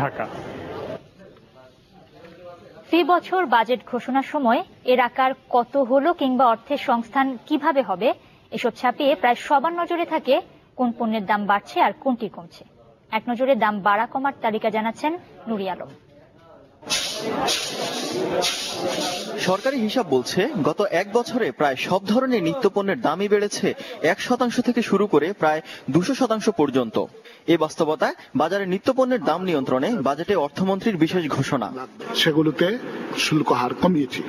ঢাকা। ফি বছর বাজেট ঘোষণার সময় এর আকার কত হলো কিংবা অর্থের সংস্থান কিভাবে হবে এসব ছাপিয়ে প্রায় সবার নজরে থাকে কোন পণ্যের দাম বাড়ছে আর কোনটি কমছে। এক নজরে দাম বাড়া কমার তালিকা জানাচ্ছেন নুরি আলম। সরকারি হিসাব বলছে গত এক বছরে প্রায় সব ধরনের নিত্যপণ্যের দামই বেড়েছে 1% থেকে শুরু করে প্রায় 200% পর্যন্ত। এই বাস্তবতায় বাজারে নিত্যপণ্যের দাম নিয়ন্ত্রণে বাজেটে অর্থমন্ত্রীর বিশেষ ঘোষণা। সেগুলোতে শুল্ক হার কমিয়েছি।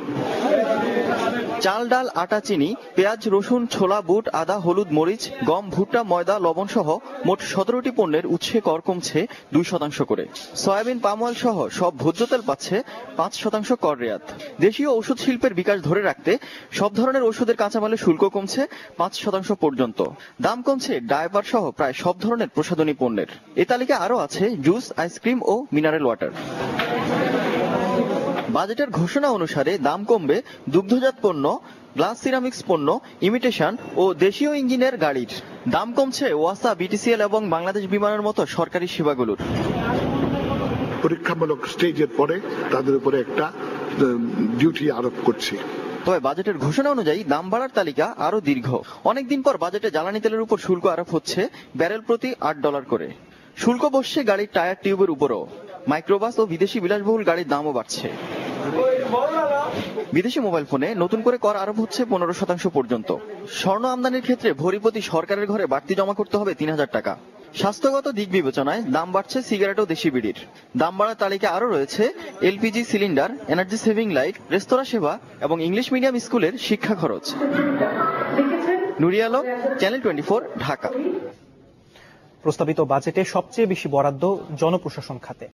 চাল, ডাল, আটা, চিনি, পেঁয়াজ, রসুন, ছোলা, বুট, আদা, হলুদ, মরিচ, গম, ভুট্টা, ময়দা, লবণ সহ মোট 17টি পণ্যের উৎসে কর কমছে 2% করে। সয়াবিন, পাম অয়েল সহ সব ভোজ্য তেল পাচ্ছে 5% কর রেয়াত। দেশীয় ওষুধ শিল্পের বিকাশ ধরে রাখতে সব ধরনের ওষুধের কাঁচামালের শুল্ক কমছে 5% পর্যন্ত। দাম কমছে ডায়পার সহ প্রায় সব ধরনের প্রসাধনী পণ্যের। এ তালিকায় আরও আছে জুস, আইসক্রিম ও মিনারেল ওয়াটার। বাজেটের ঘোষণা অনুসারে দাম কমবে দুগ্ধজাত পণ্য, গ্লাস সিরামিক্স পণ্য, ইমিটেশন ও দেশীয় ইঞ্জিনের গাড়ির। দাম কমছে ওয়াসা, বিটিসিএল এবং বাংলাদেশ বিমানের মতো সরকারি সেবাগুলোর। পরীক্ষামূলক স্টেজের পরে তাদের উপরে একটা ডিউটি আরোপ করছি। তবে বাজেটের ঘোষণা অনুযায়ী দাম বাড়ার তালিকা আরো দীর্ঘ। অনেকদিন পর বাজেটে জ্বালানি তেলের উপর শুল্ক আরোপ হচ্ছে ব্যারেল প্রতি $8 করে। শুল্ক বসছে গাড়ির টায়ার টিউবের উপরও। মাইক্রোবাস ও বিদেশি বিলাসবহুল গাড়ির দামও বাড়ছে। বিদেশি মোবাইল ফোনে নতুন করে কর আরোপ হচ্ছে 15% পর্যন্ত। স্বর্ণ আমদানির ক্ষেত্রে ভরিপতি সরকারের ঘরে বাড়তি জমা করতে হবে 3000 টাকা। স্বাস্থ্যগত দিক বিবেচনায় দাম বাড়ছে সিগারেট ও দেশি বিড়ির। দাম বাড়ার তালিকা আরও রয়েছে LPG cylinder, energy saving light, restaurant সেবা এবং ইংলিশ মিডিয়াম স্কুলের শিক্ষা খরচ। নুরি আলম, চ্যানেল 24, ঢাকা। প্রস্তাবিত বাজেটে সবচেয়ে বেশি বরাদ্দ জনপ্রশাসন খাতে।